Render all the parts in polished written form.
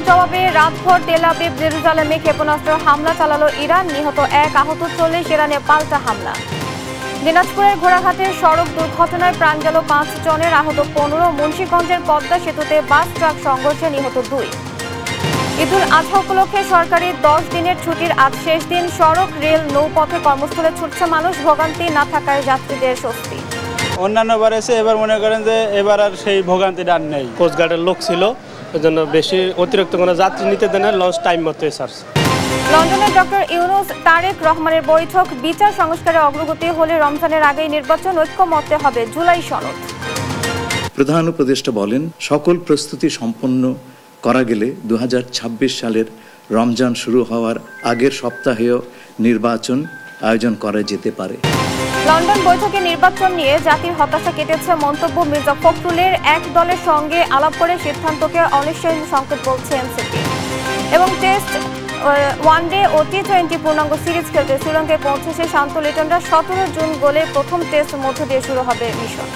জবাবে রাতভর Tel Aviv জেরুজালেমে ক্ষেপণাস্ত্র হামলা চালালো ইরান। নিহত 1, আহত 40। ইরানে পাল্টা হামলা। দিনাজপুরের ঘোড়াঘাটের সড়ক দুর্ঘটনায় প্রাণ গেল 5 জনের, আহত 15। মুন্সিগঞ্জের পদ্মা সেতুতে বাস ট্রাক সংঘর্ষে নিহত 2। ঈদুল আজহা উপলক্ষে সরকারি 10 দিনের ছুটির আজ শেষ দিন। সড়ক, রেল, নৌপথে কর্মস্থলে ছুটছে মানুষ। ভোগান্তি না থাকায় যাত্রীদের স্বস্তি। অন্যান্য বার এসে এবার মনে করেন যে এবার আর সেই ভোগান্তিটা আর নেই। কোস্টগার্ডের লোক ছিল, ওই জন্য বেশি অতিরিক্ত কোনো যাত্রী নিতে দেন না, লঞ্চ টাইম মতো ছাড়ছে। লন্ডনে ডক্টর ইউনুস তারেক রহমানের বৈঠক। বিচার সংস্কারে অগ্রগতি হলে রমজানের আগেই নির্বাচন, ঐক্যমত্যে হবে জুলাই সনদ। প্রধান উপদেষ্টা বলেন, সকল প্রস্তুতি সম্পন্ন করা গেলে 2026 সালের রমজান শুরু হওয়ার আগের সপ্তাহেও নির্বাচন আয়োজন করা যেতে পারে। লন্ডন বৈঠকে নির্বাচন নিয়ে জাতির হতাশা কেটেছে মন্তব্য মির্জা ফখরুলের। এক দলের সঙ্গে আলাপ করে সিদ্ধান্তকে অনিশ্চয়তা সংকেত বলছে এনসিপি। এবং টেস্ট, ওয়ানডে ও টি20 পূর্ণাঙ্গ সিরিজ খেলতে শ্রীলঙ্কায় পৌঁছেছে শান্ত লিটনরা। 17 জুন গোলে প্রথম টেস্ট মধ্য দিয়ে শুরু হবে মিশন।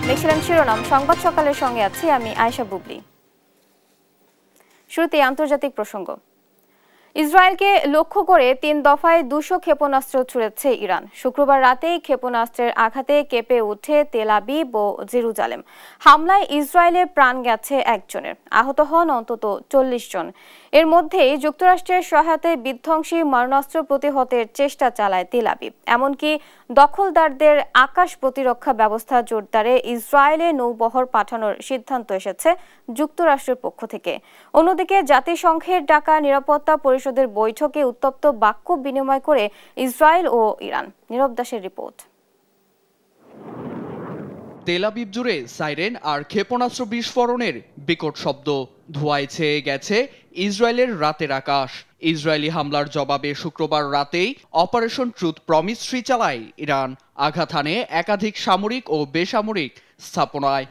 দেখছিলেন শিরোনাম। সংবাদ সকালের সঙ্গে আছি আমি আয়েশা বুবলি। শুরুতে আন্তর্জাতিক প্রসঙ্গ। ইসরায়েলকে লক্ষ্য করে 3 দফায় 200 ক্ষেপণাস্ত্র ছুড়েছে ইরান। শুক্রবার রাতেই ক্ষেপণাস্ত্রের আঘাতে কেঁপে ওঠে তেল আবিব ও জেরুজালেম। হামলায় ইসরায়েলে প্রাণ গেছে 1 জনের, আহত হন অন্তত 40 জন। এর মধ্যেই যুক্তরাষ্ট্রের সহায়তায় বিধ্বংসী মারণাস্ত্র প্রতিহতের চেষ্টা চালায় তেল আবিব। এমনকি দখলদারদের আকাশ প্রতিরক্ষা ব্যবস্থা জোরদারে ইসরায়েলে নৌবহর পাঠানোর সিদ্ধান্ত এসেছে যুক্তরাষ্ট্রের পক্ষ থেকে। অন্যদিকে জাতিসংঘের ডাকা নিরাপত্তা পরিষদের বৈঠকে উত্তপ্ত বাক্য বিনিময় করে ইসরায়েল ও ইরান। নীরব দাসের রিপোর্ট। তেল আবিব জুড়ে সাইরেন আর ক্ষেপণাস্ত্র বিস্ফোরণের বিকট শব্দ। ধোঁয়ায় ছেয়ে গেছে ইসরায়েলের রাতের আকাশ। ইসরায়েলি হামলার জবাবে শুক্রবার রাতেই অপারেশন ট্রুথ প্রমিস 3 চালায় ইরান। আঘাত হানে একাধিক সামরিক ও বেসামরিক স্থাপনায়।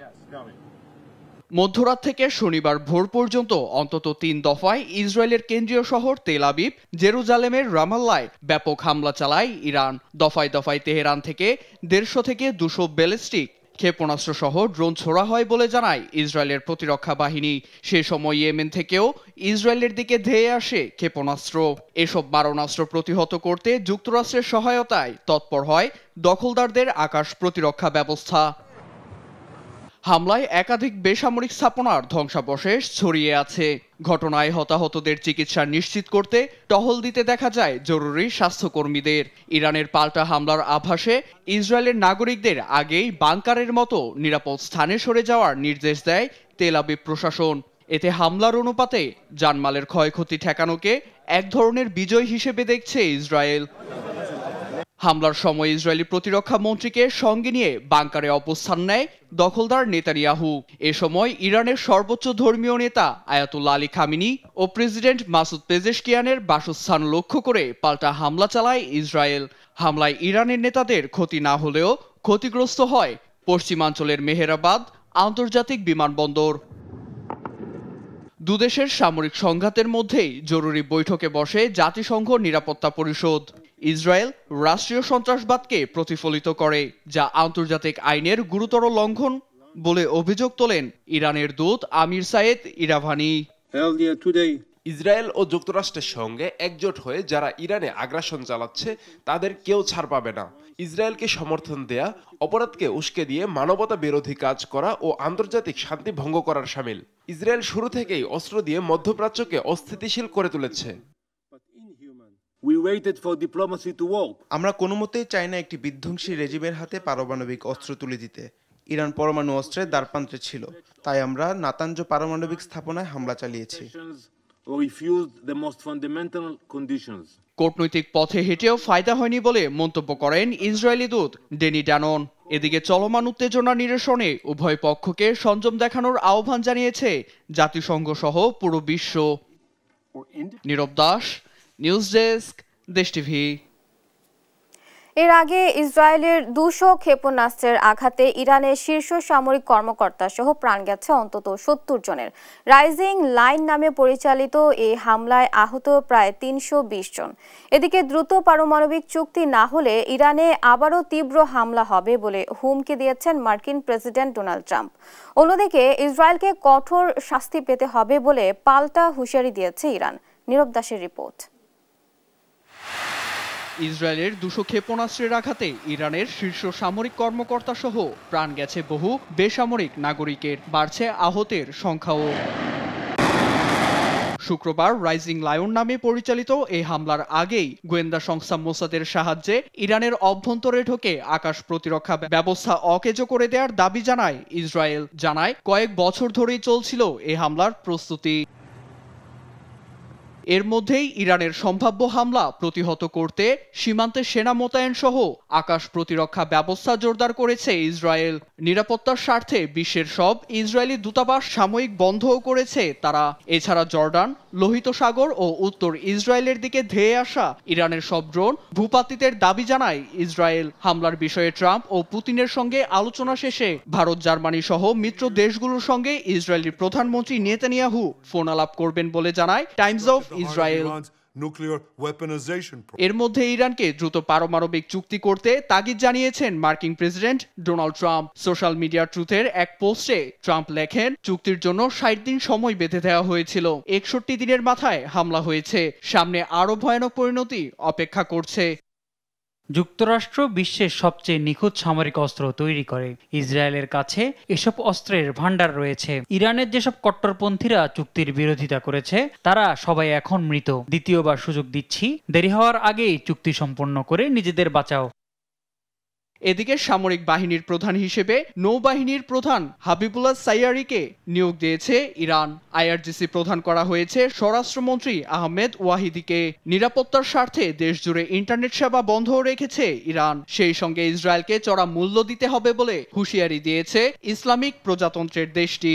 মধ্যরাত থেকে শনিবার ভোর পর্যন্ত অন্তত 3 দফায় ইসরায়েলের কেন্দ্রীয় শহর তেল আবিব, জেরুজালেমের রামাল্লায় ব্যাপক হামলা চালায় ইরান। দফায় দফায় তেহরান থেকে 150 থেকে 200 ব্যালিস্টিক ক্ষেপণাস্ত্র সহ ড্রোন ছোড়া হয় বলে জানায় ইসরায়েলের প্রতিরক্ষা বাহিনী। সে সময় ইয়েমেন থেকেও ইসরায়েলের দিকে ধেয়ে আসে ক্ষেপণাস্ত্র। এসব মারণাস্ত্র প্রতিহত করতে যুক্তরাষ্ট্রের সহায়তায় তৎপর হয় দখলদারদের আকাশ প্রতিরক্ষা ব্যবস্থা। হামলায় একাধিক বেসামরিক স্থাপনার ধ্বংসাবশেষ ছড়িয়ে আছে। ঘটনায় হতাহতদের চিকিৎসা নিশ্চিত করতে টহল দিতে দেখা যায় জরুরি স্বাস্থ্যকর্মীদের। ইরানের পাল্টা হামলার আভাসে ইসরায়েলের নাগরিকদের আগেই বাংকারের মতো নিরাপদ স্থানে সরে যাওয়ার নির্দেশ দেয় তেল আবিব প্রশাসন। এতে হামলার অনুপাতে জানমালের ক্ষয়ক্ষতি ঠেকানোকে এক ধরনের বিজয় হিসেবে দেখছে ইসরায়েল। হামলার সময় ইসরায়েলি প্রতিরক্ষা মন্ত্রীকে সঙ্গে নিয়ে বাংকারে অবস্থান নেয় দখলদার নেতানিয়াহু। এ সময় ইরানের সর্বোচ্চ ধর্মীয় নেতা আয়াতুল্লাহ আলী খামিনি ও প্রেসিডেন্ট মাসুদ পেজেশকিয়ানের বাসস্থান লক্ষ্য করে পাল্টা হামলা চালায় ইসরায়েল। হামলায় ইরানের নেতাদের ক্ষতি না হলেও ক্ষতিগ্রস্ত হয় পশ্চিমাঞ্চলের মেহেরাবাদ আন্তর্জাতিক বিমানবন্দর। দুদেশের সামরিক সংঘাতের মধ্যেই জরুরি বৈঠকে বসে জাতিসংঘ নিরাপত্তা পরিষদ। ইসরায়েল রাষ্ট্রীয় সন্ত্রাসবাদকে প্রতিফলিত করে, যা আন্তর্জাতিক আইনের গুরুতর লঙ্ঘন বলে অভিযোগ তোলেন ইরানের দূত আমির সায়েদ ইরাভানি। ইসরায়েল ও যুক্তরাষ্ট্রের সঙ্গে একজোট হয়ে যারা ইরানে আগ্রাসন চালাচ্ছে তাদের কেউ ছাড় পাবে না। ইসরায়েলকে সমর্থন দেয়া, অপরাধকে উস্কে দিয়ে মানবতা বিরোধী কাজ করা ও আন্তর্জাতিক শান্তি ভঙ্গ করার শামিল। ইসরায়েল শুরু থেকেই অস্ত্র দিয়ে মধ্যপ্রাচ্যকে অস্থিতিশীল করে তুলেছে। আমরা কোনোমতেই চাই না একটি বিধ্বংসী রেজিমের হাতে পারমাণবিক অস্ত্র তুলে দিতে। ইরান পরমাণু অস্ত্রের দ্বারপ্রান্তে ছিল, তাই আমরা নাতাঞ্জ পারমাণবিক স্থাপনায় হামলা চালিয়েছি। কূটনৈতিক পথে হেঁটেও ফায়দা হয়নি বলে মন্তব্য করেন ইসরায়েলি দূত ডেনি ড্যানন। এদিকে চলমান উত্তেজনা নিরসনে উভয় পক্ষকে সংযম দেখানোর আহ্বান জানিয়েছে জাতিসংঘ সহ পুরো বিশ্ব। নীরব দাস, নিউজ ডেস্ক, দেশ টিভি। এর আগে ইসরায়েলের ২০০ ক্ষেপণাস্ত্রের আঘাতে ইরানের শীর্ষ সামরিক কর্মকর্তা সহ প্রাণ গেছে অন্তত ৭০ জনের। রাইজিং লাইন নামে পরিচালিত এই হামলায় আহত প্রায় ৩২০ জন। এদিকে দ্রুত পারমাণবিক চুক্তি না হলে ইরানে আবারও তীব্র হামলা হবে বলে হুমকি দিয়েছেন মার্কিন প্রেসিডেন্ট ডোনাল্ড ট্রাম্প। অন্যদিকে ইসরায়েলকে কঠোর শাস্তি পেতে হবে বলে পাল্টা হুঁশিয়ারি দিয়েছে ইরান। নীরব দাসের রিপোর্ট। ইসরায়েলের ২০০ ক্ষেপণাস্ত্রের আঘাতে ইরানের শীর্ষ সামরিক কর্মকর্তা সহ প্রাণ গেছে বহু বেসামরিক নাগরিকের, বাড়ছে আহতের সংখ্যাও। শুক্রবার রাইজিং লায়ন নামে পরিচালিত এই হামলার আগেই গোয়েন্দা সংস্থা মোসাদের সাহায্যে ইরানের অভ্যন্তরে ঢোকে আকাশ প্রতিরক্ষা ব্যবস্থা অকেজো করে দেওয়ার দাবি জানায় ইসরায়েল। জানায় কয়েক বছর ধরেই চলছিল এই হামলার প্রস্তুতি। এর মধ্যেই ইরানের সম্ভাব্য হামলা প্রতিহত করতে সীমান্তে সেনা মোতায়েন সহ আকাশ প্রতিরক্ষা ব্যবস্থা জোরদার করেছে ইসরায়েল। নিরাপত্তার স্বার্থে বিশ্বের সব ইসরায়েলি দূতাবাস সাময়িক বন্ধও করেছে তারা। এছাড়া জর্ডান, লোহিত সাগর ও উত্তর ইসরায়েলের দিকে ধেয়ে আসা ইরানের সব ড্রোন ভূপাতিতের দাবি জানায় ইসরায়েল। হামলার বিষয়ে ট্রাম্প ও পুতিনের সঙ্গে আলোচনা শেষে ভারত, জার্মানি সহ মিত্র দেশগুলোর সঙ্গে ইসরায়েলি প্রধানমন্ত্রী নেতানিয়াহু ফোন আলাপ করবেন বলে জানায় টাইমস অফ ইসরায়েল। এর মধ্যে ইরানকে দ্রুত পারমাণবিক চুক্তি করতে তাগিদ জানিয়েছেন মার্কিন president Donald Trump. Social media ট্রুথের এক পোস্টে ট্রাম্প লেখেন, চুক্তির জন্য ৬০ দিন সময় বেঁধে দেওয়া হয়েছিল, ৬১ দিনের মাথায় হামলা হয়েছে, সামনে আরো ভয়ানক পরিণতি অপেক্ষা করছে। যুক্তরাষ্ট্র বিশ্বের সবচেয়ে নিখুঁত সামরিক অস্ত্র তৈরি করে। ইসরায়েলের কাছে এসব অস্ত্রের ভান্ডার রয়েছে। ইরানের যেসব কট্টরপন্থীরা চুক্তির বিরোধিতা করেছে তারা সবাই এখন মৃত। দ্বিতীয়বার সুযোগ দিচ্ছি, দেরি হওয়ার আগেই চুক্তি সম্পন্ন করে নিজেদের বাঁচাও। এদিকে সামরিক বাহিনীর প্রধান হিসেবে নৌবাহিনীর প্রধান হাবিবুল্লাহ সাইয়ারিকে নিয়োগ দিয়েছে ইরান। আইআরজিসি প্রধান করা হয়েছে স্বরাষ্ট্রমন্ত্রী আহমেদ ওয়াহিদিকে। নিরাপত্তার স্বার্থে দেশজুড়ে ইন্টারনেট সেবা বন্ধ রেখেছে ইরান। সেই সঙ্গে ইসরায়েলকে চড়া মূল্য দিতে হবে বলে হুঁশিয়ারি দিয়েছে ইসলামিক প্রজাতন্ত্রের দেশটি।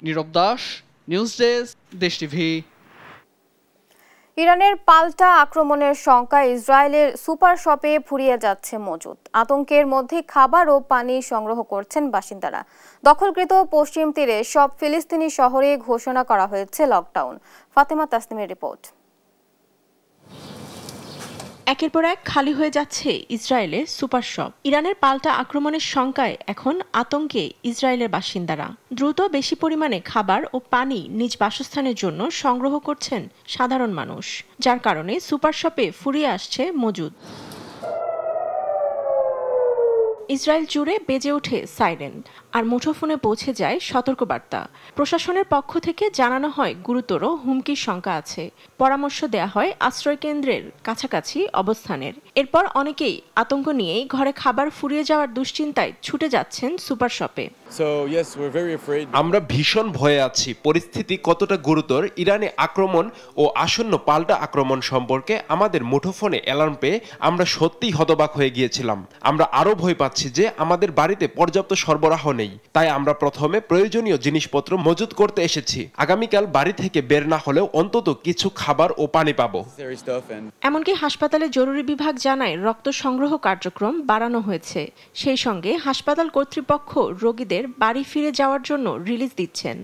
নীরব দাস, নিউজ ডেস্ক, দেশ টিভি। ইরানের পাল্টা আক্রমণের শঙ্কা ইসরায়েলের সুপার শপে ফুরিয়ে যাচ্ছে মজুদ। আতঙ্কের মধ্যে খাবার ও পানি সংগ্রহ করছেন বাসিন্দারা। দখলকৃত পশ্চিম তীরে সব ফিলিস্তিনি শহরে ঘোষণা করা হয়েছে লকডাউন। ফাতেমা তাসনিমের রিপোর্ট। একের পর এক খালি হয়ে যাচ্ছে ইসরায়েলের সুপার শপ। ইরানের পাল্টা আক্রমণের শঙ্কায় এখন আতঙ্কে ইসরায়েলের বাসিন্দারা। দ্রুত বেশি পরিমাণে খাবার ও পানি নিজ বাসস্থানের জন্য সংগ্রহ করছেন সাধারণ মানুষ, যার কারণে সুপার শপে ফুরিয়ে আসছে মজুদ। ইসরায়েল জুড়ে বেজে ওঠে সাইরেন, আর মুঠোফোনে পৌঁছে যায় সতর্কবার্তা। প্রশাসনের পক্ষ থেকে জানানো হয় গুরুতর হুমকির শঙ্কা আছে। পরামর্শ দেয়া হয় আশ্রয় কেন্দ্রের কাছাকাছি অবস্থানের। এরপর অনেকেই আতঙ্ক নিয়েই ঘরে খাবার ফুরিয়ে যাওয়ার দুশ্চিন্তায় ছুটে যাচ্ছেন সুপার শপে। আমরা ভীষণ ভয়ে আছি। পরিস্থিতি কতটা গুরুতর, ইরানি আক্রমণ ও আসন্ন পাল্টা আক্রমণ সম্পর্কে আমাদের মুঠোফোনে অ্যালার্ম পেয়ে আমরা সত্যিই হতবাক হয়ে গিয়েছিলাম। আমরা আরো ভয় পাচ্ছি যে আমাদের বাড়িতে পর্যাপ্ত সরবরাহ নেই। তাই আমরা প্রথমে প্রয়োজনীয় জিনিসপত্র মজুত করতে এসেছি। আগামীকাল বাড়ি থেকে বের না হলেও অন্তত কিছু খাবার ও পানি পাবো। এমনকি হাসপাতালে জরুরি বিভাগ জানায় রক্ত সংগ্রহ কার্যক্রম বাড়ানো হয়েছে। সেই সঙ্গে হাসপাতাল কর্তৃপক্ষ রোগীদের বাড়ি ফিরে যাওয়ার জন্য রিলিজ দিচ্ছেন।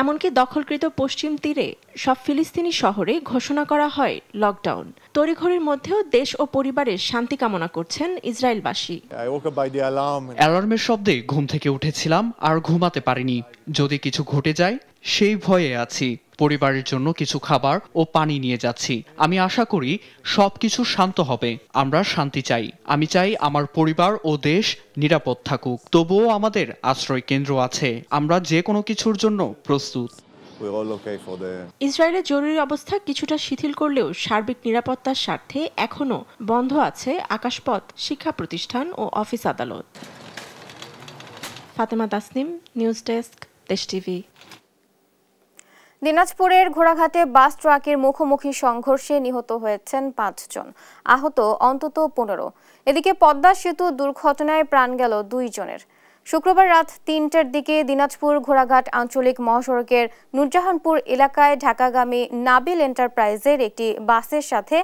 এমনকি দখলকৃত পশ্চিম তীরে সব ফিলিস্তিনি শহরে ঘোষণা করা হয় লকডাউন। তড়িঘড়ির মধ্যেও দেশ ও পরিবারের শান্তি কামনা করছেন ইসরায়েলবাসী। অ্যালার্মের শব্দে ঘুম থেকে উঠেছিলাম আর ঘুমাতে পারিনি। যদি কিছু ঘটে যায় সেই ভয়ে আছি। পরিবারের জন্য কিছু খাবার ও পানি নিয়ে যাচ্ছি। আমি আশা করি সবকিছু শান্ত হবে। আমরা শান্তি চাই। আমি চাই আমার পরিবার ও দেশ নিরাপদ থাকুক। তবুও আমাদের আশ্রয় কেন্দ্র আছে। আমরা যে কোনো কিছুর জন্য প্রস্তুত। ইসরায়েলের জরুরি অবস্থা কিছুটা শিথিল করলেও সার্বিক নিরাপত্তার স্বার্থে এখনও বন্ধ আছে আকাশপথ, শিক্ষা প্রতিষ্ঠান ও অফিস আদালত। ফাতেমা তাসনিম, নিউজ ডেস্ক, দেশ টিভি। দিনাজপুরের ঘোড়াঘাটে বাস ট্রাকের মুখোমুখি সংঘর্ষে নিহত হয়েছেন ৫ জন, আহত অন্তত ১৫। এদিকে পদ্মা সেতু দুর্ঘটনায় প্রাণ গেল ২ জনের। শুক্রবার রাত ৩টার দিকে দিনাজপুর ঘোড়াঘাট আঞ্চলিক মহাসড়কের নুরজাহানপুর এলাকায় ঢাকাগামী নাবিল এন্টারপ্রাইজের একটি বাসের সাথে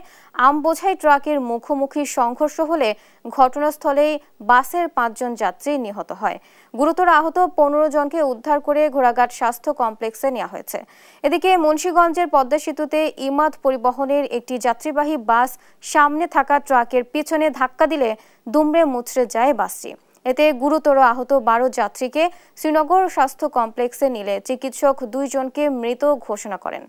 আমবোঝাই ট্রাকের মুখোমুখি সংঘর্ষ হলে ঘটনাস্থলেই বাসের ৫ জন যাত্রী নিহত হয়। গুরুতর আহত ১৫ জনকে উদ্ধার করে ঘোড়াঘাট স্বাস্থ্য কমপ্লেক্সে নেওয়া হয়েছে। এদিকে মুন্সিগঞ্জের পদ্মা সেতুতে ইমাদ পরিবহনের একটি যাত্রীবাহী বাস সামনে থাকা ট্রাকের পিছনে ধাক্কা দিলে দুমড়ে মুচড়ে যায় বাসটি। এতে গুরুতর আহত ১২ যাত্রীকে শ্রীনগর স্বাস্থ্য কমপ্লেক্সে নিলে চিকিৎসক ২ জনকে মৃত ঘোষণা করেন।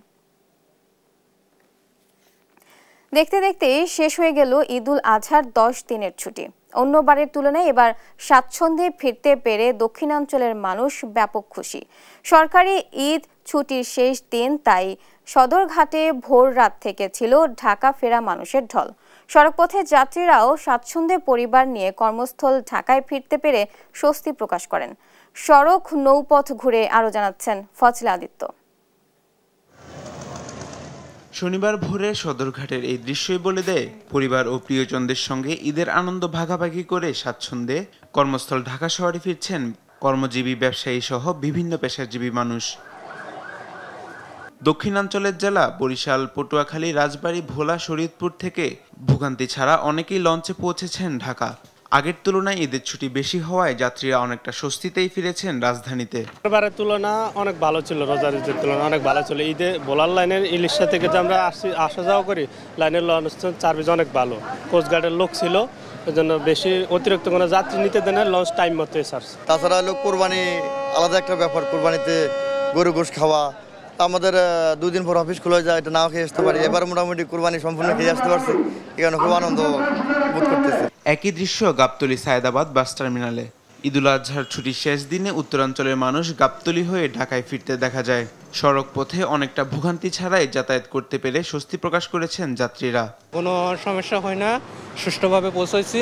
দেখতে দেখতেই শেষ হয়ে গেল ঈদুল আজহার ১০ দিনের ছুটি। অন্যবারের তুলনায় এবার স্বাচ্ছন্দ্যে ফিরতে পেরে দক্ষিণাঞ্চলের মানুষ ব্যাপক খুশি। সরকারি ঈদ ছুটির শেষ দিন, তাই সদরঘাটে ভোর রাত থেকে ছিল ঢাকা ফেরা মানুষের ঢল। সড়কপথে যাত্রীরাও স্বাচ্ছন্দ্যে পরিবার নিয়ে কর্মস্থল ঢাকায় ফিরতে পেরে স্বস্তি প্রকাশ করেন। সড়ক নৌপথ ঘুরে আরো জানাচ্ছেন ফজলে আদিত্য। শনিবার ভোরে সদরঘাটের এই দৃশ্যই বলে দেয় পরিবার ও প্রিয়জনদের সঙ্গে ঈদের আনন্দ ভাগাভাগি করে স্বাচ্ছন্দ্যে কর্মস্থল ঢাকা শহরে ফিরছেন কর্মজীবী, ব্যবসায়ী সহ বিভিন্ন পেশাজীবী মানুষ। দক্ষিণাঞ্চলের জেলা বরিশাল, পটুয়াখালী, রাজবাড়ী, ভোলা, শরীয়তপুর থেকে ভোগান্তি ছাড়া অনেকেই লঞ্চে পৌঁছেছেন ঢাকা। আগের তুলনায় ঈদের ছুটি বেশি হওয়ায় যাত্রীরা অনেকটা স্বস্তিতেই ফিরেছেন রাজধানীতে। এবারের তুলনা অনেক ভালো ছিল, রোজার ঈদের তুলনা অনেক ভালো ছিল। ঈদে ভোলার লাইনের ইলিশা থেকে যে আমরা আসা যাওয়া করি, লাইনের লঞ্চ সার্ভিস অনেক ভালো, কোস্টগার্ডের লোক ছিল, ওই জন্য বেশি অতিরিক্ত কোনো যাত্রী নিতে দেন, লঞ্চ টাইম মতো এসেছে। তাছাড়া হলো কোরবানি আলাদা একটা ব্যাপার, কোরবানিতে গরু গোশ খাওয়া, আমাদের 2 দিন পর অফিস খুলে যায়, এটা নাও খেয়ে আসতে পারি। এবার মোটামুটি কোরবানি সম্পূর্ণ খেয়ে আসতে পারছি, এখানে খুব আনন্দ বোধ করতেছে। একই দৃশ্য গাবতলী সায়েদাবাদ বাস টার্মিনালে। ঈদুল আজহার ছুটির শেষ দিনে উত্তরাঞ্চলের মানুষ গাবতলী হয়ে ঢাকায় ফিরতে দেখা যায়। সড়ক পথে অনেকটা ভোগান্তি ছাড়াই যাতায়াত করতে পেরে স্বস্তি প্রকাশ করেছেন যাত্রীরা। কোনো সমস্যা হয় না, সুষ্ঠুভাবে পৌঁছেছি।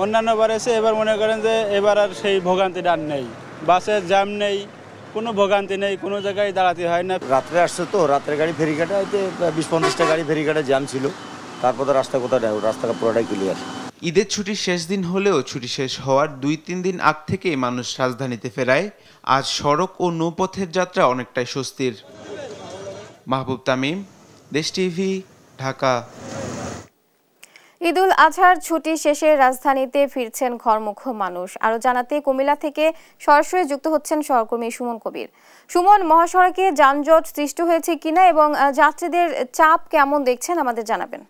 অন্যান্য বার এসে এবার মনে করেন যে এবার আর সেই ভোগান্তিটা আর নেই, বাসের জ্যাম নেই, কোনো ভোগান্তি নেই, কোনো জায়গায় দাঁড়াতে হয় না। রাত্রে আসছে তো, রাত্রের গাড়ি ফেরিঘাটে হয়তো 20-50টা গাড়ি ফেরিঘাটে জ্যাম ছিল, তারপর তো রাস্তা পুরোটাই ক্লিয়ার। ঈদের ছুটির শেষ দিন হলেও ছুটি শেষ হওয়ার 2-3 দিন আগ থেকেই মানুষ রাজধানীতে ফেরায় আজ সড়ক ও নৌপথের যাত্রা অনেকটাই স্বস্তির। মাহবুব তামিম, দেশ টিভি, ঢাকা। ঈদুল আজহার ছুটি শেষে রাজধানীতে ফিরছেন ঘরমুখ মানুষ। আরো জানাতে কুমিল্লা থেকে সরাসরি যুক্ত হচ্ছেন সহকর্মী সুমন কবির। সুমন, মহাসড়কে যানজট সৃষ্টি হয়েছে কিনা এবং যাত্রীদের চাপ কেমন দেখছেন আমাদের জানাবেন।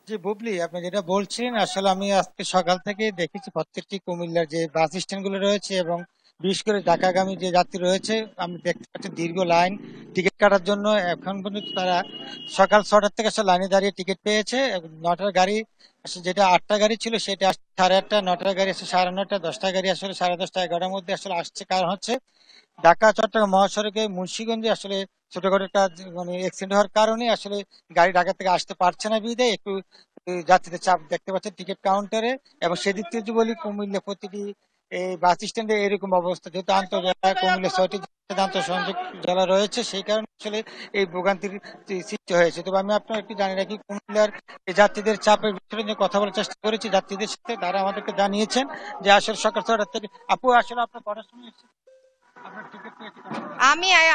জি বুবলি, আপনি যেটা বলছেন, আসলে আমি আজকে সকাল থেকে দেখেছি প্রত্যেকটি কুমিল্লার যে বাস স্ট্যান্ডগুলো রয়েছে এবং বিশেষ করে ঢাকাগামী যে যাত্রী রয়েছে, আমি দেখতে পাচ্ছি দীর্ঘ লাইন টিকিট কাটার জন্য। এখন পর্যন্ত তারা সকাল 6টার থেকে আসলে লাইনে দাঁড়িয়ে টিকিট পেয়েছে। 9টার গাড়ি আসলে, যেটা 8টা গাড়ি ছিল সেটা 8:30, 9টার গাড়ি আসলে 9:30, 10টা গাড়ি আসলে 10:30, 11টার মধ্যে আসলে আসছে। কারণ হচ্ছে ঢাকা চট্টগ্রাম মহাসড়কে মুন্সিগঞ্জে আসলে ছোটখাটো একটা মানে অ্যাক্সিডেন্ট হওয়ার কারণে আসলে গাড়ি ঢাকা থেকে আসতে পারছে না, বিধায় একটু যাত্রীদের চাপ দেখতে পাচ্ছে টিকিট কাউন্টারে। এবং সেদিক থেকে বলি, কুমিল্লা প্রতিটি এই বাস স্ট্যান্ডে এরকম অবস্থা, যেহেতু আন্তঃজেলা কুমিল্লা 6টি আন্তঃসংযোগ জেলা রয়েছে, সেই কারণে আসলে এই ভোগান্তির সৃষ্টি হয়েছে। তবে আমি আপনার একটু জানিয়ে রাখি, কুমিল্লার যাত্রীদের চাপের বিষয়ে নিয়ে কথা বলার চেষ্টা করেছি যাত্রীদের সাথে। তারা আমাদেরকে জানিয়েছেন যে আসলে সকাল 6টা থেকে। আপু, আসলে আপনার কটার সময় এসেছে?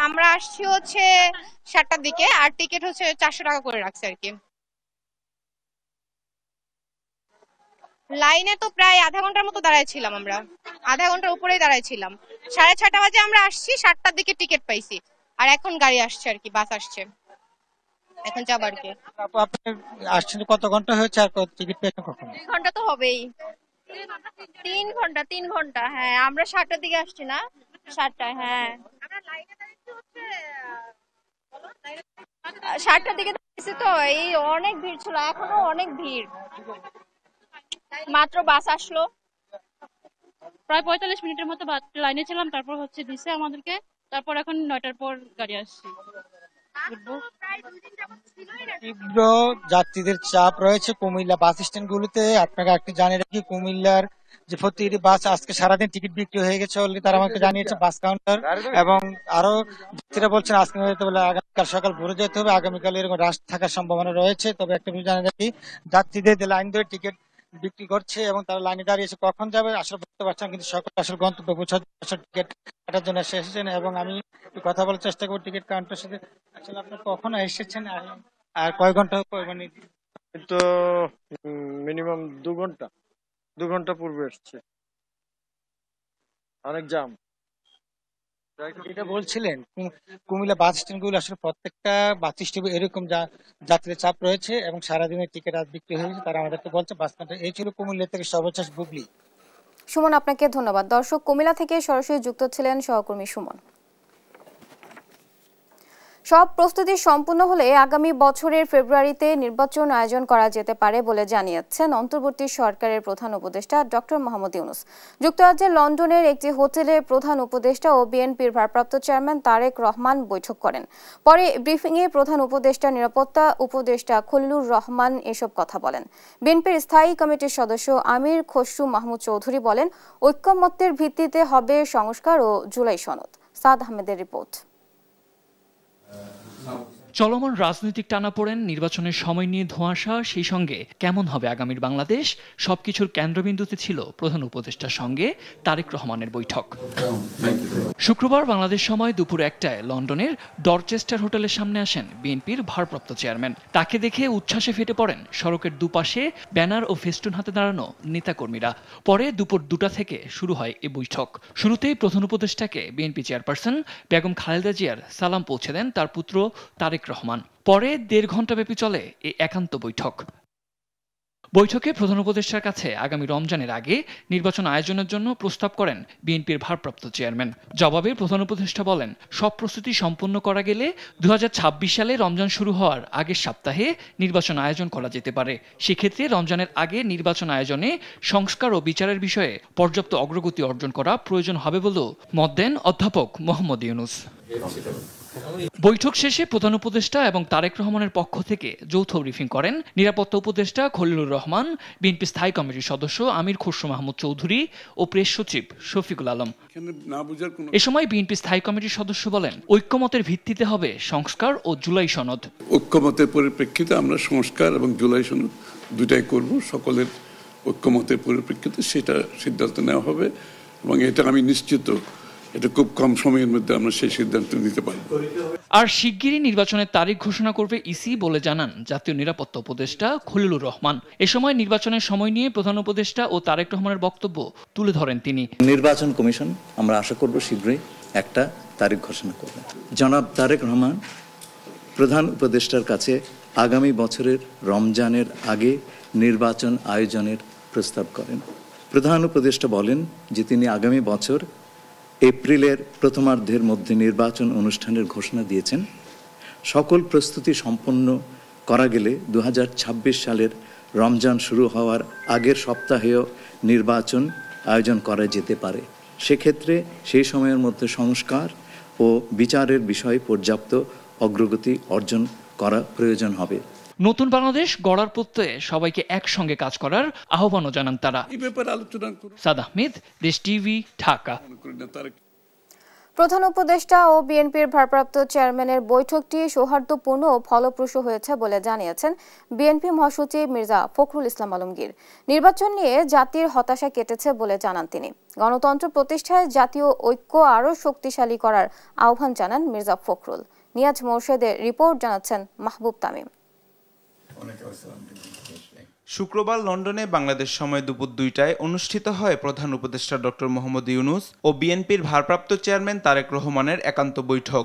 আমরা আসছি হচ্ছে 7টার দিকে, আর টিকিট হচ্ছে 400 টাকা করে রাখছে আর কি। লাইনে তো প্রায় আধা ঘন্টার মতো দাঁড়াইছিলাম, আমরা আধা ঘন্টার উপরেই দাঁড়াইছিলাম। 6:30 বাজে আমরা আসছি, 7টার দিকে টিকিট পাইছি, আর এখন গাড়ি আসছে আর কি, বাস আসছে, এখন যাবার কি। আপনি আসছেন কত ঘন্টা হয়েছে আর টিকিট পেয়েছেন কখন? 3 ঘন্টা তো হবেই, 3 ঘন্টা। হ্যাঁ, আমরা 7টার দিকে আসছি না, 7টায়। হ্যাঁ, 7টার দিকে তো এই অনেক ভিড় ছিল, এখনো অনেক ভিড়। মাত্র বাস আসলো, প্রায় 45 মিনিটের মতো লাইনে ছিলাম, তারপর হচ্ছে দিছে আমাদেরকে, তারপর এখন 9টার পর গাড়ি আসছে। তীব্র যাত্রীদের চাপ রয়েছে কুমিল্লা বাস স্ট্যান্ড গুলোতে। আপনাকে একটু জানিয়ে রাখি, কুমিল্লার যে প্রতিটি বাস আজকে সারাদিন টিকিট বিক্রি হয়ে গেছে অলরেডি, তারা আমাকে জানিয়েছে বাস কাউন্টার। এবং আরো যাত্রীরা বলছেন আজকে হয়তো বলে আগামীকাল সকাল ভোরে যেতে হবে, আগামীকাল এরকম রাশ থাকার সম্ভাবনা রয়েছে। তবে একটা জানিয়ে রাখি, যাত্রীদের লাইন ধরে টিকিট বিক্রি করছে এবং তারা লাইনে দাঁড়িয়েছে, কখন যাবে আসলে বুঝতে পারছেন, কিন্তু সকলে আসলে গন্তব্যে পৌঁছার টিকিট কাটার জন্য এসেছেন। এবং আমি একটু কথা বলার চেষ্টা করব টিকিট কাউন্টারের সাথে। আসলে আপনি কখন এসেছেন আর কয় ঘন্টা মানে? তো মিনিমাম 2 ঘন্টা পূর্বে এসছে, অনেক জ্যাম। যেটা বলছিলেন কুমিল্লা বাস স্ট্যান্ড গুলো আসলে প্রত্যেকটা বাস স্ট্যান্ডে এরকম যাত্রীর চাপ রয়েছে এবং সারাদিনের টিকিট আজ বিক্রি হয়েছে, তারা আমাদেরকে বলছে বাস স্ট্যান্ডে। এই ছিল কুমিল্লা থেকে সর্বশেষ বুবলি। সুমন, আপনাকে ধন্যবাদ। দর্শক, কুমিল্লা থেকে সরাসরি যুক্ত ছিলেন সহকর্মী সুমন। সব প্রস্তুতি সম্পূর্ণ হলে আগামী বছরের ফেব্রুয়ারিতে নির্বাচন আয়োজন করা যেতে পারে বলে জানিয়েছেন অন্তর্বর্তী সরকারের প্রধান উপদেষ্টা ডক্টর মোহাম্মদ ইউনূস। যুক্তরাজ্যের লন্ডনের একটি হোটেলে প্রধান উপদেষ্টা ও বিএনপির ভারপ্রাপ্ত চেয়ারম্যান তারেক রহমান বৈঠক করেন। পরে ব্রিফিংয়ে প্রধান উপদেষ্টা নিরাপত্তা উপদেষ্টা খলিলুর রহমান এসব কথা বলেন। বিএনপির স্থায়ী কমিটির সদস্য আমির খসরু মাহমুদ চৌধুরী বলেন, ঐকমত্যের ভিত্তিতে হবে সংস্কার ও জুলাই সনদ। সাদ আহমেদের রিপোর্ট। চলমান রাজনৈতিক টানাপোড়েন, নির্বাচনের সময় নিয়ে ধোঁয়াশা, সেই সঙ্গে কেমন হবে আগামীর বাংলাদেশ, সবকিছুর কেন্দ্রবিন্দুতে ছিল প্রধান উপদেষ্টার সঙ্গে তারেক রহমানের বৈঠক। শুক্রবার বাংলাদেশ সময় দুপুর 1টায় লন্ডনের ডরচেস্টার হোটেলের সামনে আসেন বিএনপির ভারপ্রাপ্ত চেয়ারম্যান। তাকে দেখে উচ্ছ্বাসে ফেটে পড়েন সড়কের দুপাশে ব্যানার ও ফেস্টুন হাতে দাঁড়ানো নেতাকর্মীরা। পরে দুপুর 2টা থেকে শুরু হয় এই বৈঠক। শুরুতেই প্রধান উপদেষ্টাকে বিএনপি চেয়ারপারসন বেগম খালেদা জিয়ার সালাম পৌঁছে দেন তার পুত্র তারেক রহমান। পরে 1.5 ঘণ্টাব্যাপী চলে এই একান্ত বৈঠক। বৈঠকে প্রধান উপদেষ্টার কাছে আগামী রমজানের আগে নির্বাচন আয়োজনের জন্য প্রস্তাব করেন বিএনপির ভারপ্রাপ্ত চেয়ারম্যান। জবাবে প্রধান উপদেষ্টা বলেন, সব প্রস্তুতি সম্পন্ন করা গেলে 2026 সালে রমজান শুরু হওয়ার আগের সপ্তাহে নির্বাচন আয়োজন করা যেতে পারে। সেক্ষেত্রে রমজানের আগে নির্বাচন আয়োজনে সংস্কার ও বিচারের বিষয়ে পর্যাপ্ত অগ্রগতি অর্জন করা প্রয়োজন হবে বলেও মত দেন অধ্যাপক মোহাম্মদ ইউনূস। বৈঠক শেষে প্রধান উপদেষ্টা এবং তারেক রহমানের পক্ষ থেকে যৌথ ব্রিফিং করেন নিরাপত্তা উপদেষ্টা খলিলুর রহমান, বিএনপি স্থায়ী কমিটির সদস্য আমির খসরু মাহমুদ চৌধুরী ও প্রেস সচিব শফিকুল আলম। এ সময় বিএনপি স্থায়ী কমিটির সদস্য বলেন, ঐক্যমতের ভিত্তিতে হবে সংস্কার ও জুলাই সনদ। ঐক্যমতের পরিপ্রেক্ষিতে আমরা সংস্কার এবং জুলাই সনদ দুটাই করব। সকলের ঐক্যমতের পরিপ্রেক্ষিতে সেটা সিদ্ধান্ত নেওয়া হবে এবং এটা আমি নিশ্চিত এটা খুব কম সময়ের মধ্যে আমরা সেই সিদ্ধান্ত নিতে পারব। আর শিগগিরই নির্বাচনের তারিখ ঘোষণা করবে ইসি বলে জানান জাতীয় নিরাপত্তা উপদেষ্টা খলিলুর রহমান। এ সময় নির্বাচনের সময় নিয়ে প্রধান উপদেষ্টা ও তারেক রহমানের বক্তব্য তুলে ধরেন তিনি। নির্বাচন কমিশন আমরা আশা করব শীঘ্রই একটা তারিখ ঘোষণা করবে। জনাব তারেক রহমান প্রধান উপদেষ্টার কাছে আগামী বছরের রমজানের আগে নির্বাচন আয়োজনের প্রস্তাব করেন। প্রধান উপদেষ্টা বলেন যে তিনি আগামী বছর এপ্রিলের প্রথমার্ধের মধ্যে নির্বাচন অনুষ্ঠানের ঘোষণা দিয়েছেন। সকল প্রস্তুতি সম্পন্ন করা গেলে 2026 সালের রমজান শুরু হওয়ার আগের সপ্তাহেও নির্বাচন আয়োজন করা যেতে পারে। সেক্ষেত্রে সেই সময়ের মধ্যে সংস্কার ও বিচারের বিষয়ে পর্যাপ্ত অগ্রগতি অর্জন করা প্রয়োজন হবে। নতুন বাংলাদেশ গড়ার প্রত্যয়ে সবাইকে একসঙ্গে কাজ করার আহ্বানও জানান তারা। সাদ আহমেদ, দেশ টিভি, ঢাকা। প্রধান উপদেষ্টা ও বিএনপির ভারপ্রাপ্ত চেয়ারম্যানের বৈঠকটি সৌহার্দ্যপূর্ণ ও ফলপ্রসূ হয়েছে বলে জানিয়েছেন বিএনপি মহাসচিব মির্জা ফখরুল ইসলাম আলমগীর। নির্বাচন নিয়ে জাতির হতাশা কেটেছে বলে জানান তিনি। গণতন্ত্র প্রতিষ্ঠায় জাতীয় ঐক্য আরও শক্তিশালী করার আহ্বান জানান মির্জা ফখরুল। নিয়াজ মোর্শেদের রিপোর্ট জানাচ্ছেন মাহবুব তামিম। শুক্রবার লন্ডনে বাংলাদেশ সময় দুপুর 2টায় অনুষ্ঠিত হয় প্রধান উপদেষ্টা ডক্টর মোহাম্মদ ইউনূস ও বিএনপির ভারপ্রাপ্ত চেয়ারম্যান তারেক রহমানের একান্ত বৈঠক।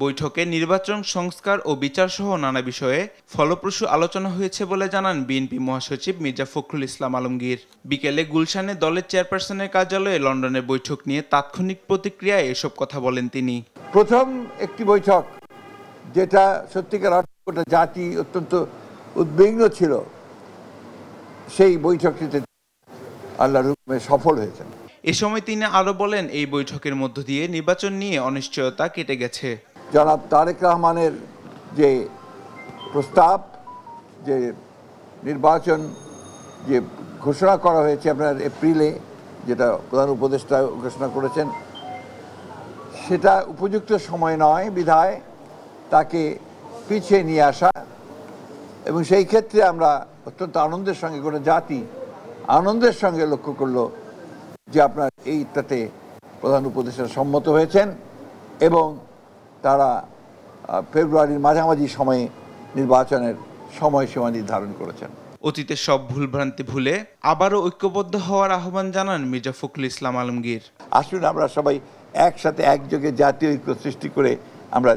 বৈঠকে নির্বাচন সংস্কার ও বিচার সহ নানা বিষয়ে ফলপ্রসূ আলোচনা হয়েছে বলে জানান বিএনপি মহাসচিব মির্জা ফখরুল ইসলাম আলমগীর। বিকেলে গুলশানে দলের চেয়ারপারসনের কার্যালয়ে লন্ডনের বৈঠক নিয়ে তাৎক্ষণিক প্রতিক্রিয়ায় এসব কথা বলেন তিনি। প্রথম একটি বৈঠক যেটা সত্যিকার অর্থে জাতি অত্যন্ত উদ্বিগ্ন ছিল, সেই বৈঠকটিতে আল্লাহর হুকুমে সফল হয়েছেন। এ সময় তিনি আরো বলেন, এই বৈঠকের মধ্য দিয়ে নির্বাচন নিয়ে অনিশ্চয়তা কেটে গেছে। জনাব তারেক রহমানের যে প্রস্তাব, যে নির্বাচন যে ঘোষণা করা হয়েছে আপনার এপ্রিলে, যেটা প্রধান উপদেষ্টা ঘোষণা করেছেন, সেটা উপযুক্ত সময় নয় বিধায় তাকে পিছিয়ে নিয়ে আসা এবং সেই ক্ষেত্রে আমরা অত্যন্ত আনন্দের সঙ্গে গোটা জাতি আনন্দের সঙ্গে লক্ষ্য করলো যে আপনার এইটাতে প্রধান উপদেষ্টা সম্মত হয়েছেন এবং তারা ফেব্রুয়ারির মাঝামাঝি সময়ে নির্বাচনের সময়সীমা নির্ধারণ করেছেন। অতীতের সব ভুলভ্রান্তি ভুলে আবারও ঐক্যবদ্ধ হওয়ার আহ্বান জানান মির্জা ফখরুল ইসলাম আলমগীর। আসুন আমরা সবাই একসাথে একযোগে জাতীয় ঐক্য সৃষ্টি করে আমরা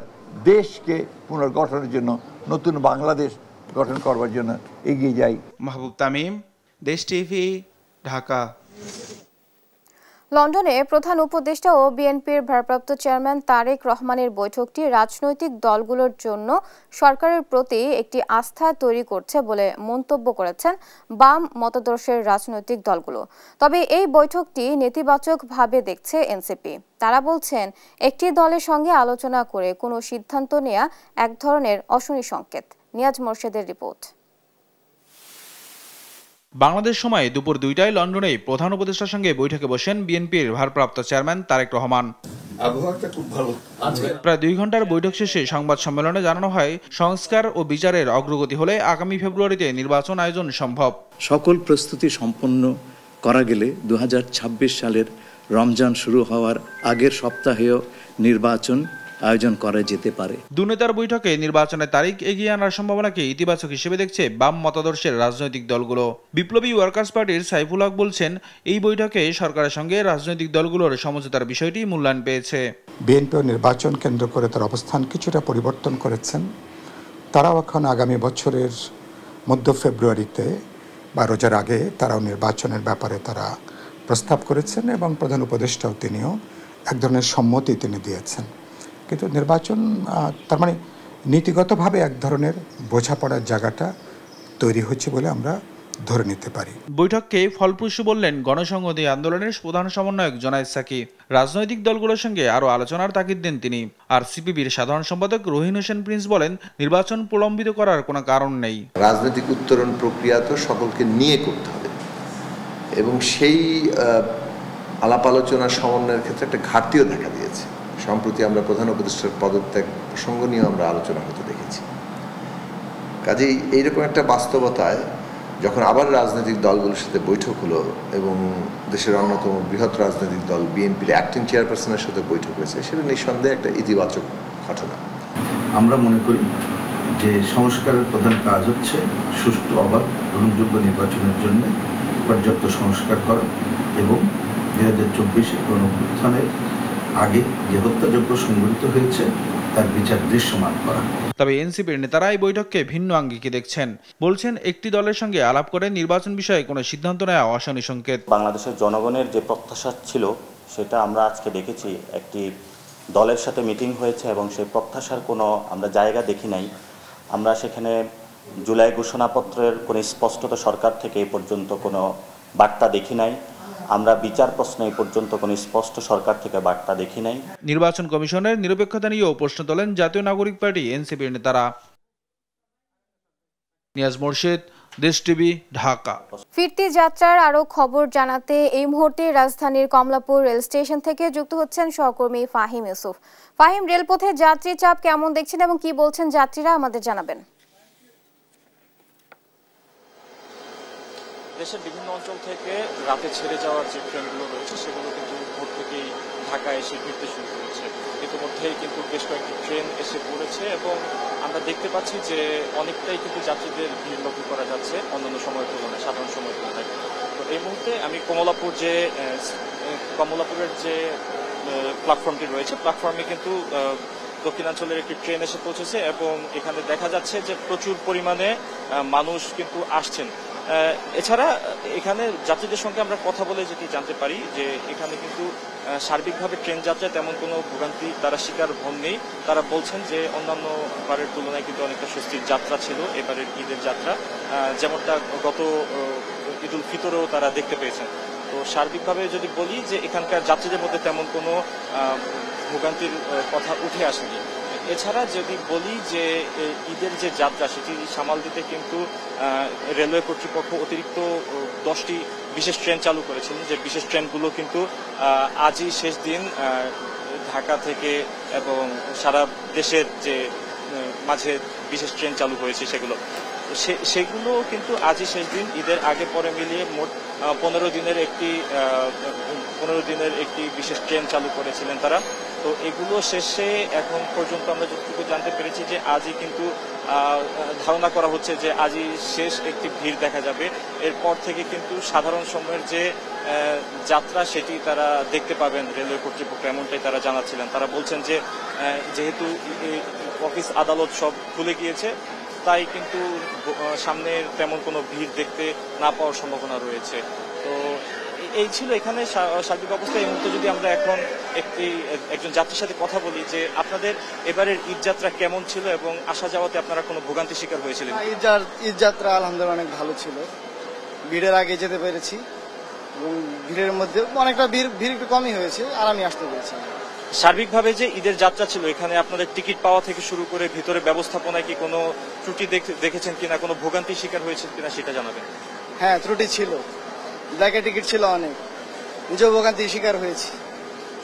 দেশকে পুনর্গঠনের জন্য নতুন বাংলাদেশ গঠন করবার জন্য এগিয়ে যাই। মাহবুব তামিম, দেশ টিভি, ঢাকা। লন্ডনে প্রধান উপদেষ্টা ও বিএনপির ভারপ্রাপ্ত চেয়ারম্যান তারেক রহমানের বৈঠকটি রাজনৈতিক দলগুলোর জন্য সরকারের প্রতি একটি আস্থা তৈরি করছে বলে মন্তব্য করেছেন বাম মতাদর্শের রাজনৈতিক দলগুলো। তবে এই বৈঠকটি নেতিবাচকভাবে দেখছে এনসিপি। তারা বলছেন একটি দলের সঙ্গে আলোচনা করে কোনো সিদ্ধান্ত নেওয়া এক ধরনের অশনি সংকেত। নিয়াজ মোর্শেদের রিপোর্ট। বাংলাদেশ সময় দুপুর 2টায় লন্ডনে প্রধান উপদেষ্টার সঙ্গে বৈঠকে বসেন বিএনপির ভারপ্রাপ্ত চেয়ারম্যান তারেক রহমান। প্রায় 2 ঘন্টার বৈঠক শেষে সংবাদ সম্মেলনে জানানো হয়, সংস্কার ও বিচারের অগ্রগতি হলে আগামী ফেব্রুয়ারিতে নির্বাচন আয়োজন সম্ভব। সকল প্রস্তুতি সম্পন্ন করা গেলে 2026 সালের রমজান শুরু হওয়ার আগের সপ্তাহেও নির্বাচন আয়োজন করা যেতে পারে। দুনেতার বৈঠকে নির্বাচনের তারিখ এগিয়ে আনার সম্ভাবনাকে ইতিবাচক হিসেবে দেখছে বাম মতাদর্শের রাজনৈতিক দলগুলো। বিপ্লবী ওয়ার্কার্স পার্টির সাইফুল হক বলছেন, এই বৈঠকে সরকারের সঙ্গে রাজনৈতিক দলগুলোর সমঝোতার বিষয়টি মূল্যায়ন পেয়েছে। বিএনপি নির্বাচন কেন্দ্র করে তার অবস্থান কিছুটা পরিবর্তন করেছেন। তারাও এখন আগামী বছরের মধ্য ফেব্রুয়ারিতে বা রোজার আগে তারাও নির্বাচনের ব্যাপারে তারা প্রস্তাব করেছেন এবং প্রধান উপদেষ্টাও তিনিও এক ধরনের সম্মতি তিনি দিয়েছেন। কিন্তু নির্বাচন তার মানে নীতিগতভাবে এক ধরনের বোঝাপড়ার জায়গাটা তৈরি হচ্ছে বলে আমরা ধরে নিতে পারি। বৈঠককে ফলপ্রসূ বললেন গণসংহতি আন্দোলনের প্রধান সমন্বয়ক জোনায়েদ সাকি। রাজনৈতিক দলগুলোর সঙ্গে আরও আলোচনার তাগিদ দেন তিনি। আর সিপিবির সাধারণ সম্পাদক রহিন হোসেন প্রিন্স বলেন, নির্বাচন প্রলম্বিত করার কোনো কারণ নেই। রাজনৈতিক উত্তরণ প্রক্রিয়া তো সকলকে নিয়ে করতে হবে এবং সেই আলাপ আলোচনা সমন্বয়ের ক্ষেত্রে একটা ঘাটতিও দেখা দিয়েছে। সম্প্রতি আমরা প্রধান উপদেষ্টার পদত্যাগ প্রসঙ্গ নিয়ে আমরা আলোচনা হতে দেখেছি। কাজেই এইরকম একটা বাস্তবতায় যখন আবার রাজনৈতিক দলগুলোর সাথে বৈঠক হলো এবং দেশের অন্যতম বৃহৎ রাজনৈতিক দল বিএনপির অ্যাক্টিং চেয়ারপারসনের সাথে বৈঠক হয়েছে, সেটা নিঃসন্দেহে একটা ইতিবাচক ঘটনা। আমরা মনে করি যে সংস্কারের প্রধান কাজ হচ্ছে সুষ্ঠু, অবাধ, গ্রহণযোগ্য নির্বাচনের জন্য পর্যাপ্ত সংস্কার করা এবং 2024 গণঅভ্যুত্থানের আগে যে হত্যাযজ্ঞ সংঘটিত হয়েছে তার বিচার দৃশ্যমান করা। তবে এনসিপির নেতারা এই বৈঠককে ভিন্ন আঙ্গিকে দেখছেন। বলছেন, একটি দলের সঙ্গে আলাপ করে নির্বাচন বিষয়ে কোনো সিদ্ধান্ত নেওয়া অশনি সংকেত। বাংলাদেশের জনগণের যে প্রত্যাশা ছিল সেটা আমরা আজকে দেখেছি। একটি দলের সাথে মিটিং হয়েছে এবং সেই প্রত্যাশার কোনো আমরা জায়গা দেখি নাই। আমরা সেখানে জুলাই ঘোষণাপত্রের কোনো স্পষ্টতা সরকার থেকে এই পর্যন্ত কোনো বার্তা দেখি নাই। আমরা বিচার প্রশ্নে এই পর্যন্ত কোনো স্পষ্ট সরকার থেকে বার্তা দেখি নাই। নির্বাচন কমিশনের নিরপেক্ষতা নিয়েও প্রশ্ন তোলেন জাতীয় নাগরিক পার্টি এনসিপির নেতারা। নিয়াজ মোর্শেদ, দেশ টিভি, ঢাকা। ফিরতি যাত্রার আরো খবর জানাতে এই মুহূর্তে রাজধানীর কমলাপুর রেল স্টেশন থেকে যুক্ত হচ্ছেন সহকর্মী ফাহিম ইউসুফ। ফাহিম, রেলপথে যাত্রী চাপ কেমন দেখছেন এবং কি বলছেন যাত্রীরা, আমাদের জানাবেন। দেশের বিভিন্ন অঞ্চল থেকে রাতে ছেড়ে যাওয়ার যে ট্রেনগুলো রয়েছে সেগুলো কিন্তু ভোর থেকেই ঢাকায় এসে ভিড়তে শুরু করেছে। ইতিমধ্যেই কিন্তু বেশ কয়েকটি ট্রেন এসে পড়েছে এবং আমরা দেখতে পাচ্ছি যে অনেকটাই কিন্তু যাত্রীদের ভিড় লক্ষ্য করা যাচ্ছে অন্যান্য সময়ের তুলনায়, সাধারণ সময়ের তুলনায়। তো এই মুহূর্তে আমি কমলাপুরের যে প্ল্যাটফর্মটি রয়েছে, প্ল্যাটফর্মে কিন্তু দক্ষিণাঞ্চলের একটি ট্রেন এসে পৌঁছেছে এবং এখানে দেখা যাচ্ছে যে প্রচুর পরিমাণে মানুষ কিন্তু আসছেন। এছাড়া এখানে যাত্রীদের সঙ্গে আমরা কথা বলে যেটি জানতে পারি যে এখানে কিন্তু সার্বিকভাবে ট্রেন যাত্রায় তেমন কোনো ভোগান্তি তারা শিকার হননি। তারা বলছেন যে অন্যান্য বারের তুলনায় কিন্তু অনেকটা স্বস্তির যাত্রা ছিল এবারের ঈদের যাত্রা, যেমনটা গত ঈদ উল ফিতরেও তারা দেখতে পেয়েছেন। তো সার্বিকভাবে যদি বলি যে এখানকার যাত্রীদের মধ্যে তেমন কোনো ভোগান্তির কথা উঠে আসেনি। এছাড়া যদি বলি যে ঈদের যে যাত্রা সেটি সামাল দিতে কিন্তু রেলওয়ে কর্তৃপক্ষ অতিরিক্ত 10টি বিশেষ ট্রেন চালু করেছিলেন, যে বিশেষ ট্রেনগুলো কিন্তু আজই শেষ দিন ঢাকা থেকে এবং সারা দেশের যে মাঝে বিশেষ ট্রেন চালু হয়েছে সেগুলো। তো সেগুলো কিন্তু আজই শেষ দিন। ঈদের আগে পরে মিলিয়ে মোট 15 দিনের একটি বিশেষ ট্রেন চালু করেছিলেন তারা। তো এগুলো শেষে এখন পর্যন্ত আমরা যতটুকু জানতে পেরেছি যে আজই কিন্তু ধারণা করা হচ্ছে যে আজই শেষ একটি ভিড় দেখা যাবে। এরপর থেকে কিন্তু সাধারণ সময়ের যে যাত্রা সেটি তারা দেখতে পাবেন রেলওয়ে কর্তৃপক্ষ, এমনটাই তারা জানাচ্ছিলেন। তারা বলছেন যে যেহেতু অফিস আদালত সব খুলে গিয়েছে তাই কিন্তু সামনের তেমন কোনো ভিড় দেখতে না পাওয়ার সম্ভাবনা রয়েছে। তো এই ছিল এখানে সার্বিক অবস্থা। এই মুহূর্তে যদি আমরা এখন একজন যাত্রীর সাথে কথা বলি যে আপনাদের এবারের ঈদ যাত্রা কেমন ছিল এবং আসা যাওয়াতে আপনারা কোনো ভোগান্তির শিকার হয়েছিলেন? ঈদ যাত্রা আলহামদুলিল্লাহ অনেক ভালো ছিল। ভিড়ের আগে যেতে পেরেছি এবং ভিড়ের মধ্যে অনেকটা ভিড় একটু কমই হয়েছে আর আমি আসতে পেরেছি। সার্বিকভাবে যে ঈদের যাত্রা ছিল এখানে আপনাদের টিকিট পাওয়া থেকে শুরু করে ভিতরে ব্যবস্থাপনায় কি কোনো ত্রুটি দেখেছেন কিনা, কোনো ভোগান্তির শিকার হয়েছেন কিনা সেটা জানাবেন। হ্যাঁ, ত্রুটি ছিল। ব্ল্যাকে টিকিট ছিল অনেক, নিজেও ভোগান্তির শিকার হয়েছি।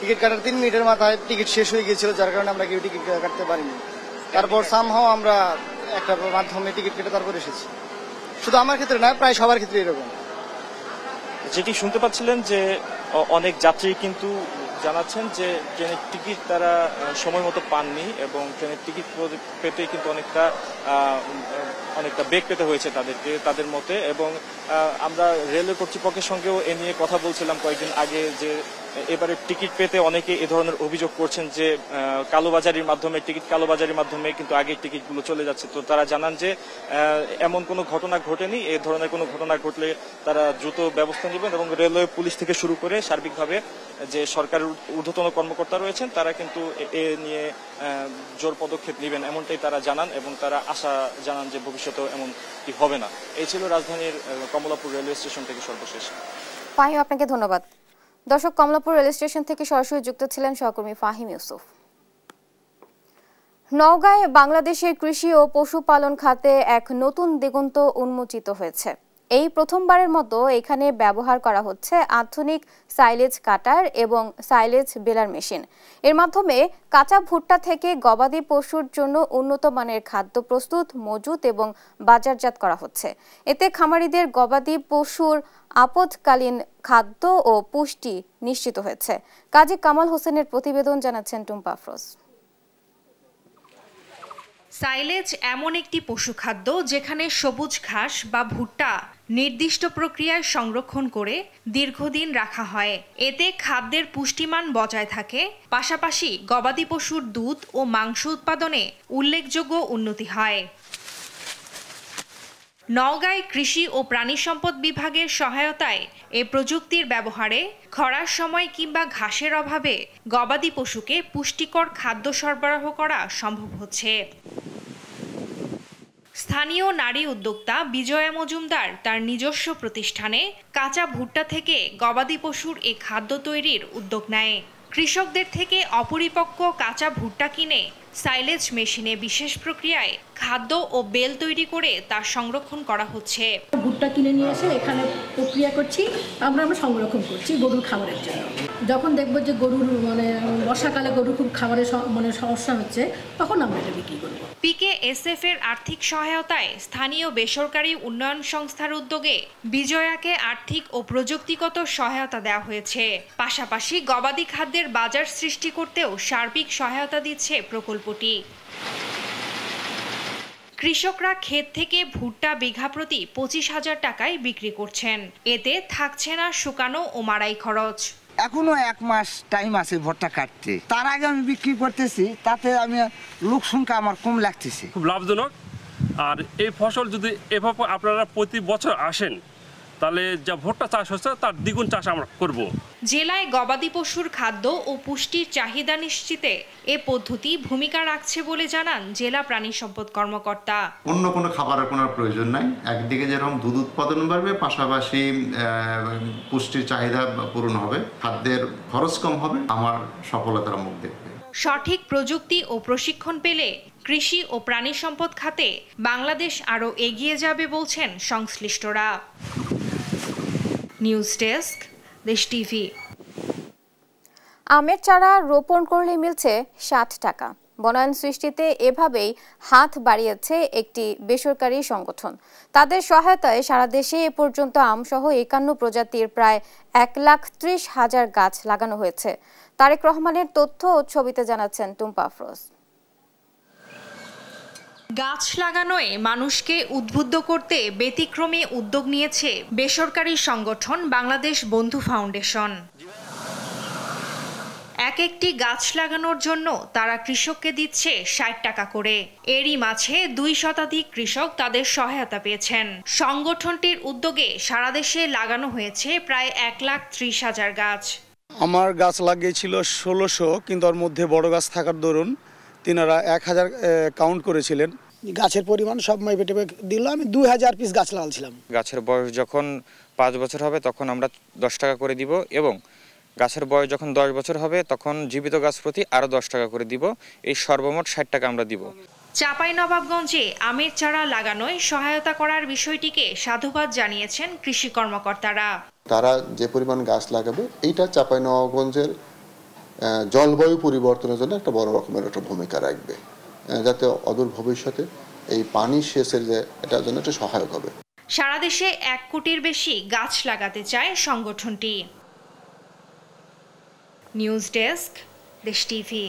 টিকিট কাটার 3 মিনিটের মাথায় টিকিট শেষ হয়ে গিয়েছিল, যার কারণে আমরা কেউ টিকিট কাটতে পারিনি। তারপর সামহাও আমরা একটা মাধ্যমে টিকিট কেটে তারপর এসেছি। শুধু আমার ক্ষেত্রে নয়, প্রায় সবার ক্ষেত্রে এরকম। যেটি শুনতে পাচ্ছিলেন যে অনেক যাত্রী কিন্তু জানাচ্ছেন যে ট্রেনের টিকিট তারা সময় মতো পাননি এবং ট্রেনের টিকিট পেতে কিন্তু অনেকটা বেগ পেতে হয়েছে তাদের মতে। এবং আমরা রেলওয়ে কর্তৃপক্ষের সঙ্গেও এ নিয়ে কথা বলছিলাম কয়েকদিন আগে যে এবারে টিকিট পেতে অনেকে এ ধরনের অভিযোগ করছেন যে কালোবাজারির মাধ্যমে কিন্তু আগের টিকিটগুলো চলে যাচ্ছে। তো তারা জানান যে এমন কোনো ঘটনা ঘটেনি, এ ধরনের কোনো ঘটনা ঘটলে তারা দ্রুত ব্যবস্থা নেবেন এবং রেলওয়ে পুলিশ থেকে শুরু করে সার্বিকভাবে যে সরকারের ঊর্ধ্বতন কর্মকর্তা রয়েছেন তারা কিন্তু এ নিয়ে জোর পদক্ষেপ নেবেন এমনটাই তারা জানান এবং তারা আশা জানান যে ভবিষ্যতেও এমনটি হবে না। এই ছিল রাজধানীর কমলাপুর রেলওয়ে স্টেশন থেকে সর্বশেষ। ফাহিম, আপনাকে ধন্যবাদ। দর্শক, কমলাপুর রেল স্টেশন থেকে সরাসরি যুক্ত ছিলেন সহকর্মী ফাহিম ইউসুফ। নওগাঁয় বাংলাদেশের কৃষি ও পশুপালন খাতে এক নতুন দিগন্ত উন্মোচিত হয়েছে। এই প্রথমবারের মতো এখানে ব্যবহার করা হচ্ছে আধুনিক সাইলেজ কাটার এবং সাইলেজ বেলার মেশিন। এর মাধ্যমে কাঁচা ভুট্টা থেকে গবাদি পশুর জন্য উন্নত মানের খাদ্য প্রস্তুত, মজুত এবং বাজারজাত করা হচ্ছে। এতে খামারিদের গবাদি পশুর আপদকালীন খাদ্য ও পুষ্টি নিশ্চিত হয়েছে। কাজী কামাল হোসেনের প্রতিবেদন, জানাচ্ছেন টুম্পা আফরোজ। সাইলেজ এমন একটি পশু খাদ্য যেখানে সবুজ ঘাস বা ভুট্টা নির্দিষ্ট প্রক্রিয়ায় সংরক্ষণ করে দীর্ঘদিন রাখা হয়। এতে খাদ্যের পুষ্টিমান বজায় থাকে, পাশাপাশি গবাদি পশুর দুধ ও মাংস উৎপাদনে উল্লেখযোগ্য উন্নতি হয়। নওগাঁয় কৃষি ও প্রাণী সম্পদ বিভাগের সহায়তায় এ প্রযুক্তির ব্যবহারে খরার সময় কিংবা ঘাসের অভাবে গবাদি পশুকে পুষ্টিকর খাদ্য সরবরাহ করা সম্ভব হচ্ছে। স্থানীয় নারী উদ্যোক্তা বিজয়া মজুমদার তার নিজস্ব প্রতিষ্ঠানে কাঁচা ভুট্টা থেকে গবাদি পশুর এ খাদ্য তৈরির উদ্যোগ নেয়। কৃষকদের থেকে অপরিপক্ক কাঁচা ভুট্টা কিনে সাইলেজ মেশিনে বিশেষ প্রক্রিয়ায় খাদ্য ও বেল তৈরি করে তা সংরক্ষণ করা হচ্ছে। ভুট্টা কিনে নিয়ে এসে এখানে প্রক্রিয়া করছি, আমরা সংরক্ষণ করছি গরুর খাবারের জন্য। যখন দেখবো যে গরুর বর্ষাকালে গরুর খুব খাবারের সমস্যা হচ্ছে, তখন আমরা এটা বিক্রি করব। PKSF এর আর্থিক সহায়তায় স্থানীয় বেসরকারি উন্নয়ন সংস্থার উদ্যোগে বিজয়াকে আর্থিক ও প্রযুক্তিগত সহায়তা দেওয়া হয়েছে। পাশাপাশি গবাদি খাদ্যের বাজার সৃষ্টি করতেও সার্বিক সহায়তা দিচ্ছে প্রকল্পটি। কৃষকরা ক্ষেত থেকে ভুট্টা বিঘা প্রতি 25,000 টাকায় বিক্রি করছেন। এতে থাকছে না শুকানো ও মাড়াই খরচ। এখনো 1 মাস টাইম আছে ভুট্টা কাটতে, তার আগে আমি বিক্রি করতেছি, তাতে আমি লোক সংখ্যা আমার কম লাগতেছে। খুব লাভজনক। আর এই ফসল যদি এভাবে আপনারা প্রতি বছর আসেন তাহলে যা ভুট্টা চাষ হচ্ছে তার দ্বিগুণ চাষ আমরা করব। জেলায় গবাদি পশুর খাদ্য ও পুষ্টির চাহিদা নিশ্চিতে এ পদ্ধতি ভূমিকা রাখছে বলে জানান জেলা প্রাণী সম্পদ কর্মকর্তা। অন্য কোনো খাবারের কোনো প্রয়োজন নাই। একদিকে যেরকম দুধ উৎপাদন বাড়বে, পাশাপাশি পুষ্টির চাহিদা পূরণ হবে, খাদ্যের খরচ কম হবে, আমার সফলতার মুখ দেখবে। সঠিক প্রযুক্তি ও প্রশিক্ষণ পেলে কৃষি ও প্রাণী সম্পদ খাতে বাংলাদেশ আরও এগিয়ে যাবে বলছেন সংশ্লিষ্টরা। নিউজ ডেস্ক, দেশ টিভি। আমের চারা রোপণ করলে মিলছে 60 টাকা। বনায়ন সৃষ্টিতে এভাবেই হাত বাড়িয়েছে একটি বেসরকারি সংগঠন। তাদের সহায়তায় সারা দেশে এ পর্যন্ত আমসহ 51 প্রজাতির প্রায় 1,30,000 গাছ লাগানো হয়েছে। তারেক রহমানের তথ্য ও ছবিতে জানাচ্ছেন টুম্পা আফরোজ। গাছ লাগানোয় মানুষকে উদ্বুদ্ধ করতে ব্যতিক্রমী উদ্যোগ নিয়েছে বেসরকারি সংগঠন বাংলাদেশ বন্ধু ফাউন্ডেশন। একটি গাছ লাগানোর জন্য তারা কৃষককে দিচ্ছে 60 টাকা করে। এরই মাঝে 2 শতাধিক কৃষক তাদের সহায়তা পেয়েছেন। সংগঠনটির উদ্যোগে সারা দেশে লাগানো হয়েছে প্রায় 1,30,000 গাছ। আমার গাছ লাগিয়েছিল 1600, কিন্তু ওর মধ্যে বড় গাছ থাকার দরুন তিনারা 1000 কাউন্ট করেছিলেন। গাছের পরিমাণ সব মাইপে দিল। আমি 2000 পিস গাছ লাগাচ্ছিলাম। গাছের বয়স যখন 5 বছর হবে তখন আমরা 10 টাকা করে দিব, এবং গাছের বয়স যখন 10 বছর হবে তখন জীবিত গাছ প্রতি আরো 10 টাকা করে দিব। এই সর্বমোট 60 টাকা আমরা দিব। চাঁপাইনবাবগঞ্জে আমের চারা লাগানোয় সহায়তা করার বিষয়টিকে সাধুবাদ জানিয়েছেন কৃষি কর্মকর্তারা। তারা যে পরিমাণ গাছ লাগাবে এইটা চাঁপাইনবাবগঞ্জের জলবায়ু পরিবর্তনের জন্য একটা বড় রকমের একটা ভূমিকা রাখবে, যাতে অদূর ভবিষ্যতে এই পানি সেচের যে এটার জন্য একটা সহায়ক হবে। সারা দেশে 1 কোটির বেশি গাছ লাগাতে চায় সংগঠনটি। নিউজ ডেস্ক, দেশ টিভি।